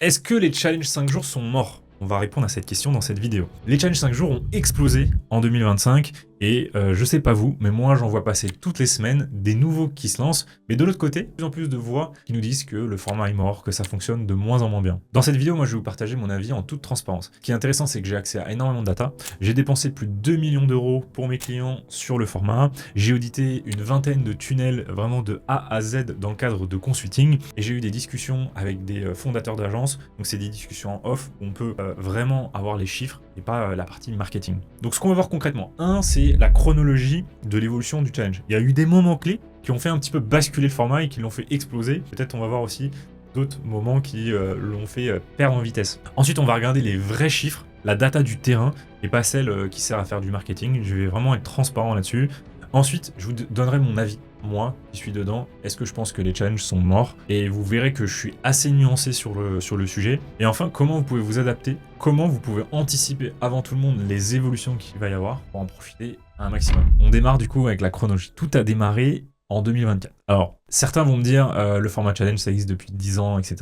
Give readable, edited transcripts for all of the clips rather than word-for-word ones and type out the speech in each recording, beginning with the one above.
Est-ce que les challenges 5 jours sont morts? On va répondre à cette question dans cette vidéo. Les challenges 5 jours ont explosé en 2025 et je sais pas vous, mais moi j'en vois passer toutes les semaines des nouveaux qui se lancent, mais de l'autre côté, de plus en plus de voix qui nous disent que le format est mort, que ça fonctionne de moins en moins bien. Dans cette vidéo, moi je vais vous partager mon avis en toute transparence. Ce qui est intéressant, c'est que j'ai accès à énormément de data. J'ai dépensé plus de 2 millions d'euros pour mes clients sur le format. J'ai audité une vingtaine de tunnels vraiment de A à Z dans le cadre de consulting et j'ai eu des discussions avec des fondateurs d'agences. Donc c'est des discussions en off où on peut vraiment avoir les chiffres et pas la partie marketing. Donc ce qu'on va voir concrètement, c'est la chronologie de l'évolution du challenge. Il y a eu des moments clés qui ont fait un petit peu basculer le format et qui l'ont fait exploser. Peut-être on va voir aussi d'autres moments qui l'ont fait perdre en vitesse. Ensuite, on va regarder les vrais chiffres, la data du terrain et pas celle qui sert à faire du marketing. Je vais vraiment être transparent là-dessus. Ensuite, je vous donnerai mon avis. Moi, qui suis dedans, est-ce que je pense que les challenges sont morts? Et vous verrez que je suis assez nuancé sur le sujet. Et enfin, comment vous pouvez vous adapter? Comment vous pouvez anticiper avant tout le monde les évolutions qu'il va y avoir pour en profiter un maximum? On démarre du coup avec la chronologie. Tout a démarré en 2024. Alors, certains vont me dire le format challenge, ça existe depuis 10 ans, etc.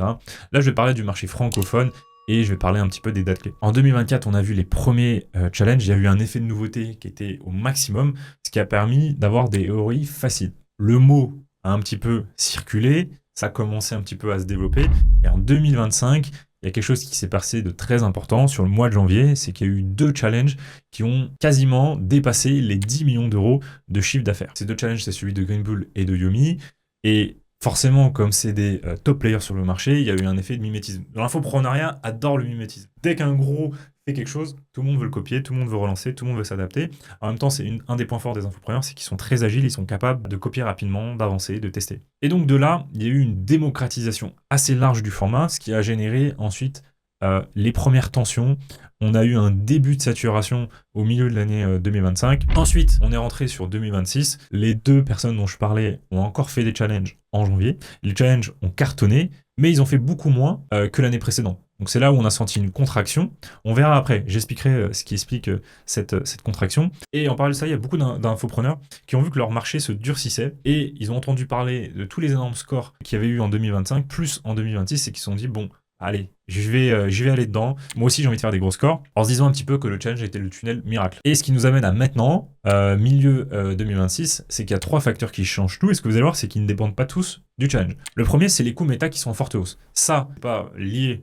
Là, je vais parler du marché francophone. Et je vais parler un petit peu des dates clés. En 2024, on a vu les premiers challenges. Il y a eu un effet de nouveauté qui était au maximum, ce qui a permis d'avoir des ROI faciles. Le mot a un petit peu circulé, ça a commencé un petit peu à se développer. Et en 2025, il y a quelque chose qui s'est passé de très important sur le mois de janvier, c'est qu'il y a eu 2 challenges qui ont quasiment dépassé les 10 millions d'euros de chiffre d'affaires. Ces 2 challenges, c'est celui de Green Bull et de Yomi. Et forcément, comme c'est des top players sur le marché, il y a eu un effet de mimétisme. L'infoprenariat adore le mimétisme. Dès qu'un gros fait quelque chose, tout le monde veut le copier, tout le monde veut relancer, tout le monde veut s'adapter. En même temps, c'est un des points forts des infopreneurs, c'est qu'ils sont très agiles, ils sont capables de copier rapidement, d'avancer, de tester. Et donc de là, il y a eu une démocratisation assez large du format, ce qui a généré ensuite les premières tensions. On a eu un début de saturation au milieu de l'année 2025. Ensuite, on est rentré sur 2026. Les 2 personnes dont je parlais ont encore fait des challenges en janvier. Les challenges ont cartonné, mais ils ont fait beaucoup moins que l'année précédente. Donc c'est là où on a senti une contraction. On verra après, j'expliquerai ce qui explique cette contraction. Et en parallèle de ça, il y a beaucoup d'infopreneurs qui ont vu que leur marché se durcissait et ils ont entendu parler de tous les énormes scores qu'il y avait eu en 2025, plus en 2026, et qui se sont dit, bon, allez, je vais aller dedans. Moi aussi, j'ai envie de faire des gros scores, en se disant un petit peu que le challenge était le tunnel miracle. Et ce qui nous amène à maintenant, milieu 2026, c'est qu'il y a 3 facteurs qui changent tout. Et ce que vous allez voir, c'est qu'ils ne dépendent pas tous du challenge. Le premier, c'est les coûts méta qui sont en forte hausse. Ça, pas lié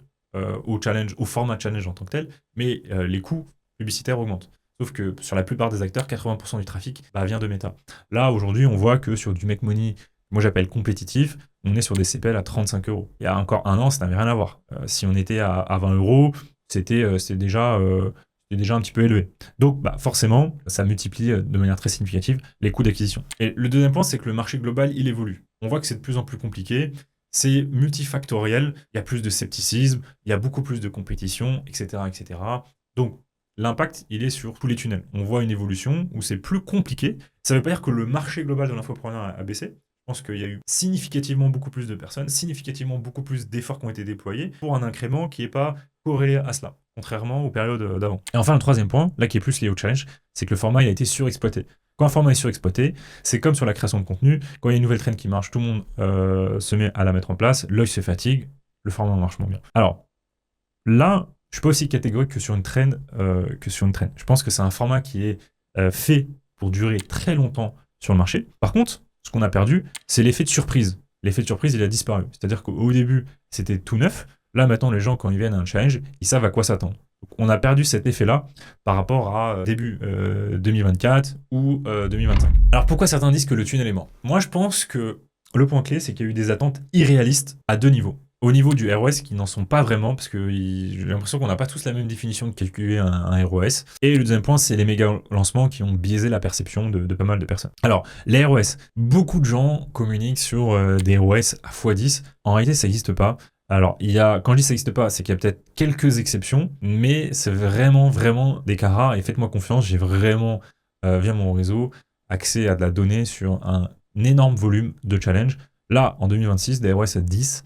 au challenge, au format challenge en tant que tel, mais les coûts publicitaires augmentent. Sauf que sur la plupart des acteurs, 80% du trafic vient de méta. Là, aujourd'hui, on voit que sur du make money, moi j'appelle compétitif, on est sur des CPL à 35 euros. Il y a encore un an, ça n'avait rien à voir. Si on était à 20 euros, c'était déjà un petit peu élevé. Donc forcément, ça multiplie de manière très significative les coûts d'acquisition. Et le deuxième point, c'est que le marché global, il évolue. On voit que c'est de plus en plus compliqué, c'est multifactoriel, il y a plus de scepticisme, il y a beaucoup plus de compétition, etc. etc. Donc, l'impact, il est sur tous les tunnels. On voit une évolution où c'est plus compliqué. Ça ne veut pas dire que le marché global de l'infopreneur a baissé. Je pense qu'il y a eu significativement beaucoup plus de personnes, significativement beaucoup plus d'efforts qui ont été déployés pour un incrément qui n'est pas corrélé à cela, contrairement aux périodes d'avant. Et enfin, le troisième point, là qui est plus lié au challenge, c'est que le format il a été surexploité. Quand un format est surexploité, c'est comme sur la création de contenu, quand il y a une nouvelle trend qui marche, tout le monde se met à la mettre en place, l'œil se fatigue, le format marche moins bien. Alors, là, je suis pas aussi catégorique que sur une trend. Je pense que c'est un format qui est fait pour durer très longtemps sur le marché. Par contre, ce qu'on a perdu, c'est l'effet de surprise. L'effet de surprise, il a disparu. C'est-à-dire qu'au début, c'était tout neuf. Là, maintenant, les gens, quand ils viennent à un challenge, ils savent à quoi s'attendre. Donc, on a perdu cet effet-là par rapport à début 2024 ou 2025. Alors, pourquoi certains disent que le tunnel est mort? Moi, je pense que le point clé, c'est qu'il y a eu des attentes irréalistes à 2 niveaux. Au niveau du ROS, qui n'en sont pas vraiment, parce que j'ai l'impression qu'on n'a pas tous la même définition de calculer un ROS. Et le deuxième point, c'est les méga lancements qui ont biaisé la perception de pas mal de personnes. Alors, les ROS, beaucoup de gens communiquent sur des ROS à x10. En réalité, ça n'existe pas. Alors, quand je dis ça n'existe pas, c'est qu'il y a peut-être quelques exceptions, mais c'est vraiment des cas rares. Et faites-moi confiance, j'ai vraiment, via mon réseau, accès à de la donnée sur un énorme volume de challenge. Là, en 2026, des ROS à 10,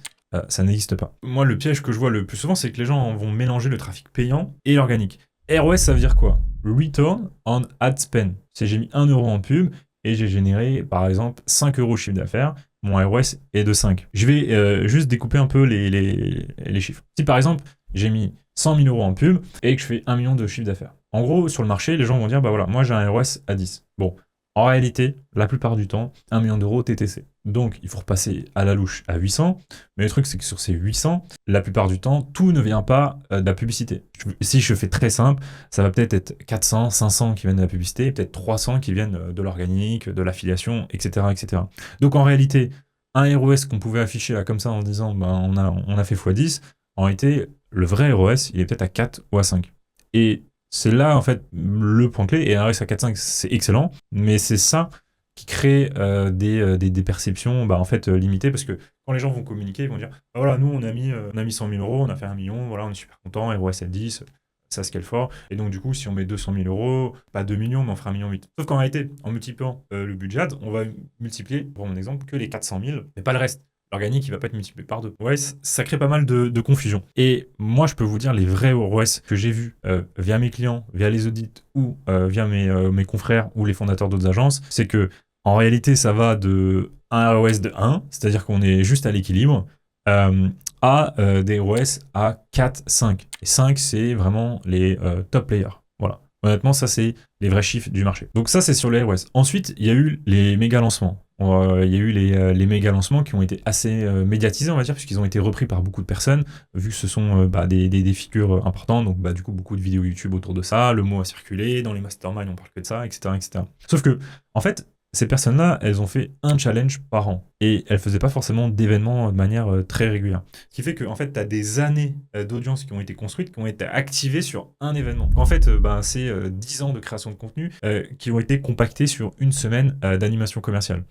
ça n'existe pas. Moi, le piège que je vois le plus souvent, c'est que les gens vont mélanger le trafic payant et l'organique. ROS, ça veut dire quoi? Return on Ad Spend. C'est j'ai mis 1 euro en pub et j'ai généré, par exemple, 5 euros chiffre d'affaires. mon ROS est de 5. Je vais juste découper un peu les chiffres. Si par exemple, j'ai mis 100 000 euros en pub et que je fais 1 million de chiffre d'affaires. En gros, sur le marché, les gens vont dire, bah voilà, moi j'ai un ROS à 10. Bon, en réalité, la plupart du temps, 1 million d'euros TTC. Donc, il faut repasser à la louche à 800. Mais le truc, c'est que sur ces 800, la plupart du temps, tout ne vient pas de la publicité. Si je fais très simple, ça va peut-être être 400, 500 qui viennent de la publicité, peut-être 300 qui viennent de l'organique, de l'affiliation, etc., etc. Donc, en réalité, un ROS qu'on pouvait afficher là comme ça en disant, ben, on a fait x10, en réalité, le vrai ROS, il est peut-être à 4 ou à 5. Et c'est là, en fait, le point clé. Et un ROS à 4,5, c'est excellent. Mais c'est ça qui crée des perceptions en fait, limitées. Parce que quand les gens vont communiquer, ils vont dire ah, voilà, nous, on a mis 100 000 euros, on a fait 1 million, voilà, on est super content, ROS à 10, ça scale fort. Et donc, du coup, si on met 200 000 euros, pas 2 millions, mais on fera 1,8 million. Sauf qu'en réalité, en multipliant le budget, on va multiplier, pour mon exemple, que les 400 000, mais pas le reste. L'organique, il va pas être multiplié par 2. Ouais, ça crée pas mal de confusion. Et moi, je peux vous dire les vrais ROS que j'ai vus via mes clients, via les audits ou via mes confrères ou les fondateurs d'autres agences, c'est que en réalité, ça va de un ROS de 1, c'est-à-dire qu'on est juste à l'équilibre, à des ROS à 4, 5. Et 5, c'est vraiment les top players. Voilà. Honnêtement, ça, c'est les vrais chiffres du marché. Donc ça, c'est sur les ROS. Ensuite, il y a eu les méga lancements. Il y a eu les méga lancements qui ont été assez médiatisés, on va dire, puisqu'ils ont été repris par beaucoup de personnes, vu que ce sont des figures importantes, donc du coup beaucoup de vidéos YouTube autour de ça, le mot a circulé, dans les masterminds on parle que de ça, etc., etc. Sauf que, en fait, ces personnes-là, elles ont fait un challenge par an. Et elles ne faisaient pas forcément d'événements de manière très régulière. Ce qui fait que, en fait, tu as des années d'audience qui ont été construites, qui ont été activées sur un événement. En fait, c'est 10 ans de création de contenu qui ont été compactés sur une semaine d'animation commerciale.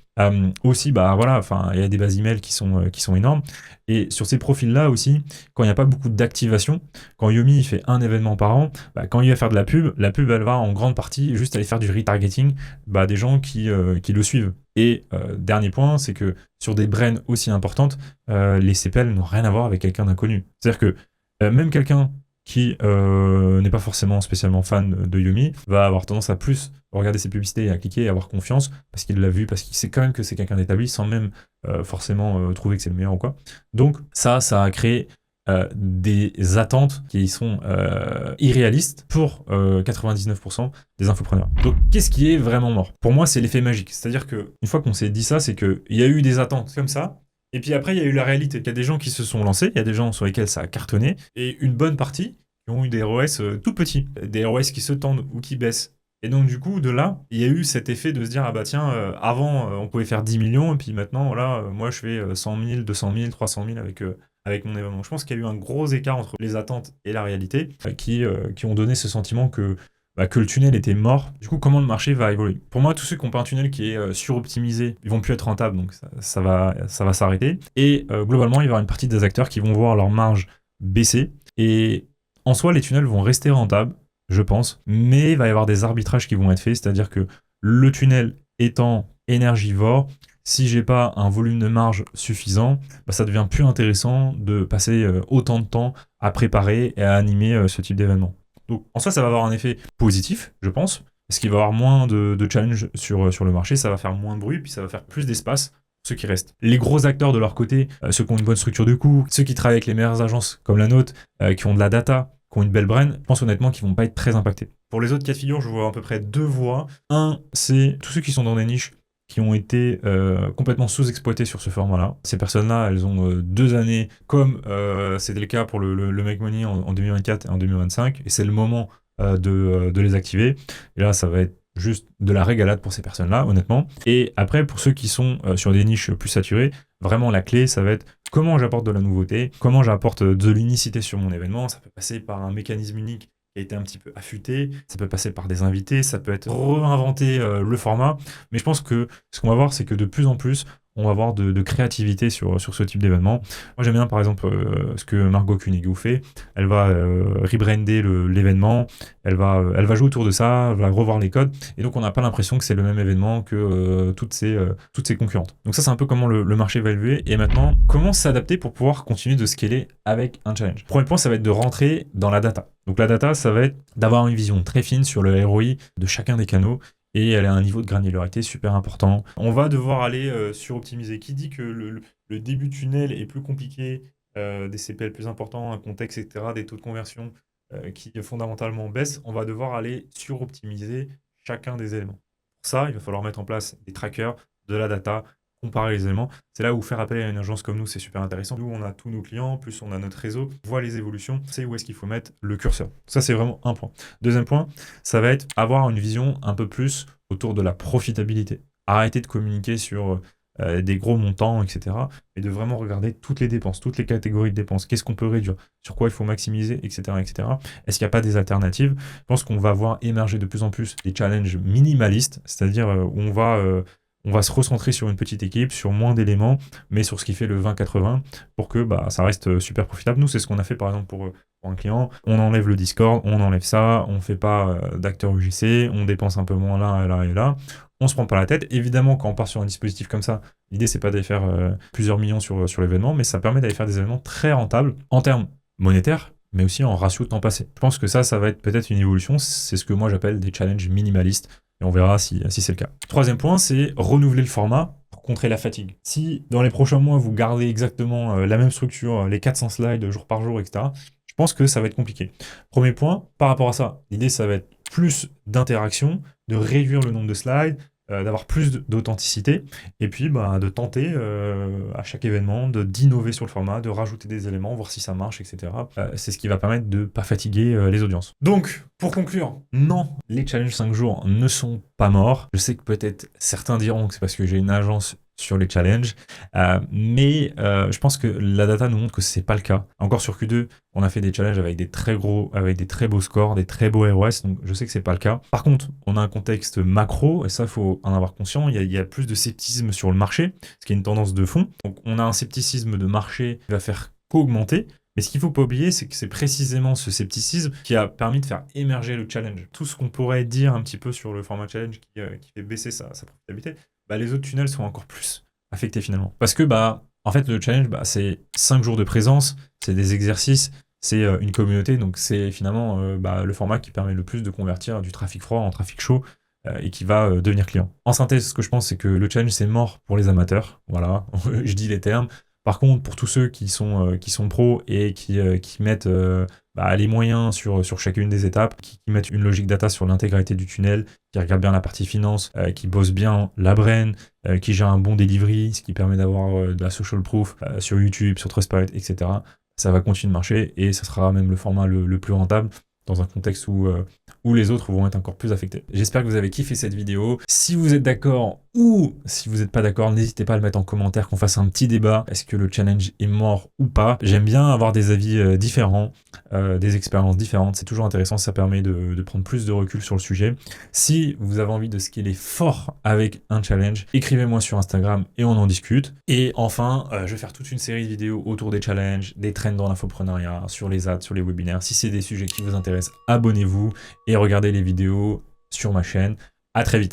Aussi, voilà, il y a des bases email qui sont énormes. Et sur ces profils-là aussi, quand il n'y a pas beaucoup d'activation, quand Yomi il fait un événement par an, quand il va faire de la pub, elle va en grande partie juste aller faire du retargeting des gens qui le suivent. Et dernier point, c'est que sur des brands aussi importantes, les CPL n'ont rien à voir avec quelqu'un d'inconnu. C'est-à-dire que même quelqu'un qui n'est pas forcément spécialement fan de Yomi va avoir tendance à plus regarder ses publicités et à cliquer et avoir confiance parce qu'il l'a vu, parce qu'il sait quand même que c'est quelqu'un d'établi sans même forcément trouver que c'est le meilleur ou quoi. Donc ça a créé des attentes qui sont irréalistes pour 99% des infopreneurs. Donc qu'est-ce qui est vraiment mort? Pour moi, c'est l'effet magique. C'est-à-dire qu'une fois qu'on s'est dit ça, c'est qu'il y a eu des attentes comme ça, et puis après, il y a eu la réalité. Il y a des gens qui se sont lancés, il y a des gens sur lesquels ça a cartonné, et une bonne partie qui ont eu des ROS tout petits, des ROS qui se tendent ou qui baissent. Et donc du coup, de là, il y a eu cet effet de se dire, ah bah tiens, avant, on pouvait faire 10 millions, et puis maintenant, voilà, moi je fais 100 000, 200 000, 300 000 avec mon événement. Je pense qu'il y a eu un gros écart entre les attentes et la réalité qui ont donné ce sentiment que le tunnel était mort. Du coup, comment le marché va évoluer? Pour moi, tous ceux qui n'ont pas un tunnel qui est suroptimisé, ils vont plus être rentables, donc ça va s'arrêter. Et globalement, il va y avoir une partie des acteurs qui vont voir leur marge baisser. Et en soi, les tunnels vont rester rentables, je pense, mais il va y avoir des arbitrages qui vont être faits, c'est-à-dire que le tunnel étant énergivore, si j'ai pas un volume de marge suffisant, ça devient plus intéressant de passer autant de temps à préparer et à animer ce type d'événement. Donc en soi, ça va avoir un effet positif, je pense, parce qu'il va y avoir moins de challenge sur le marché, ça va faire moins de bruit, puis ça va faire plus d'espace pour ceux qui restent. Les gros acteurs de leur côté, ceux qui ont une bonne structure de coût, ceux qui travaillent avec les meilleures agences comme la nôtre, qui ont de la data, qui ont une belle brand, je pense honnêtement qu'ils vont pas être très impactés. Pour les autres cas de figure, je vois à peu près deux voies. Un, c'est tous ceux qui sont dans des niches qui ont été complètement sous-exploités sur ce format-là. Ces personnes-là, elles ont 2 années, comme c'était le cas pour le Make Money en 2024 et en 2025, et c'est le moment de les activer. Et là, ça va être juste de la régalade pour ces personnes-là, honnêtement. Et après, pour ceux qui sont sur des niches plus saturées, vraiment la clé, ça va être comment j'apporte de la nouveauté, comment j'apporte de l'unicité sur mon événement. Ça peut passer par un mécanisme unique qui a été un petit peu affûté, ça peut passer par des invités, ça peut être réinventer le format, mais je pense que ce qu'on va voir, c'est que de plus en plus, on va avoir de créativité sur ce type d'événement. Moi, j'aime bien, par exemple, ce que Margot Cunego fait. Elle va rebrander l'événement, elle va jouer autour de ça, elle va revoir les codes, et donc on n'a pas l'impression que c'est le même événement que toutes ses concurrentes. Donc ça, c'est un peu comment le marché va évoluer, et maintenant, comment s'adapter pour pouvoir continuer de scaler avec un challenge. Premier point, ça va être de rentrer dans la data. Donc la data, ça va être d'avoir une vision très fine sur le ROI de chacun des canaux, et elle a un niveau de granularité super important. On va devoir aller suroptimiser. Qui dit que le début de tunnel est plus compliqué, des CPL plus importants, un contexte, etc., des taux de conversion qui fondamentalement baissent, on va devoir aller suroptimiser chacun des éléments. Pour ça, il va falloir mettre en place des trackers, de la data, comparer les éléments. C'est là où faire appel à une agence comme nous, c'est super intéressant. Nous, on a tous nos clients, plus on a notre réseau, on voit les évolutions, c'est où est-ce qu'il faut mettre le curseur. Ça, c'est vraiment un point. Deuxième point, ça va être avoir une vision un peu plus autour de la profitabilité. Arrêter de communiquer sur des gros montants, etc. Et de vraiment regarder toutes les dépenses, toutes les catégories de dépenses. Qu'est-ce qu'on peut réduire? Sur quoi il faut maximiser, etc. etc. Est-ce qu'il n'y a pas des alternatives? Je pense qu'on va voir émerger de plus en plus des challenges minimalistes, c'est-à-dire où on va se recentrer sur une petite équipe, sur moins d'éléments, mais sur ce qui fait le 20-80 pour que ça reste super profitable. Nous, c'est ce qu'on a fait par exemple pour un client. On enlève le Discord, on enlève ça, on ne fait pas d'acteurs UGC, on dépense un peu moins là et là et là. On se prend pas la tête. Évidemment, quand on part sur un dispositif comme ça, l'idée, c'est pas d'aller faire plusieurs millions sur l'événement, mais ça permet d'aller faire des événements très rentables en termes monétaires, mais aussi en ratio de temps passé. Je pense que ça va être peut-être une évolution. C'est ce que moi, j'appelle des challenges minimalistes. Et on verra si c'est le cas. Troisième point, c'est renouveler le format pour contrer la fatigue. Si dans les prochains mois, vous gardez exactement la même structure, les 400 slides jour par jour, etc., je pense que ça va être compliqué. Premier point, par rapport à ça, l'idée, ça va être plus d'interaction, de réduire le nombre de slides, d'avoir plus d'authenticité, et puis de tenter à chaque événement d'innover sur le format, de rajouter des éléments, voir si ça marche, etc. C'est ce qui va permettre de ne pas fatiguer les audiences. Donc, pour conclure, non, les challenges 5 jours ne sont pas morts. Je sais que peut-être certains diront que c'est parce que j'ai une agence sur les challenges, mais je pense que la data nous montre que c'est pas le cas. Encore sur Q2, on a fait des challenges avec des très beaux scores, des très beaux ROS, donc je sais que c'est pas le cas. Par contre, on a un contexte macro, et ça, il faut en avoir conscience, il y a plus de scepticisme sur le marché, ce qui est une tendance de fond. Donc on a un scepticisme de marché qui va faire qu'augmenter, mais ce qu'il ne faut pas oublier, c'est que c'est précisément ce scepticisme qui a permis de faire émerger le challenge. Tout ce qu'on pourrait dire un petit peu sur le format challenge qui fait baisser sa profitabilité, les autres tunnels sont encore plus affectés finalement. Parce que en fait, le challenge, c'est 5 jours de présence, c'est des exercices, c'est une communauté, donc c'est finalement le format qui permet le plus de convertir du trafic froid en trafic chaud et qui va devenir client. En synthèse, ce que je pense, c'est que le challenge, c'est mort pour les amateurs. Voilà, je dis les termes. Par contre, pour tous ceux qui sont pros et qui mettent les moyens sur chacune des étapes, qui mettent une logique data sur l'intégralité du tunnel, qui regardent bien la partie finance, qui bossent bien la brain, qui gèrent un bon delivery, ce qui permet d'avoir de la social proof sur YouTube, sur Trustpilot, etc. Ça va continuer de marcher et ça sera même le format le plus rentable dans un contexte où les autres vont être encore plus affectés. J'espère que vous avez kiffé cette vidéo. Si vous êtes d'accord ou si vous n'êtes pas d'accord, n'hésitez pas à le mettre en commentaire, qu'on fasse un petit débat. Est-ce que le challenge est mort ou pas? J'aime bien avoir des avis différents, des expériences différentes. C'est toujours intéressant, ça permet de prendre plus de recul sur le sujet. Si vous avez envie de scaler fort avec un challenge, écrivez-moi sur Instagram et on en discute. Et enfin, je vais faire toute une série de vidéos autour des challenges, des trends dans l'infoprenariat, sur les ads, sur les webinaires. Si c'est des sujets qui vous intéressent, abonnez-vous et regardez les vidéos sur ma chaîne. À très vite.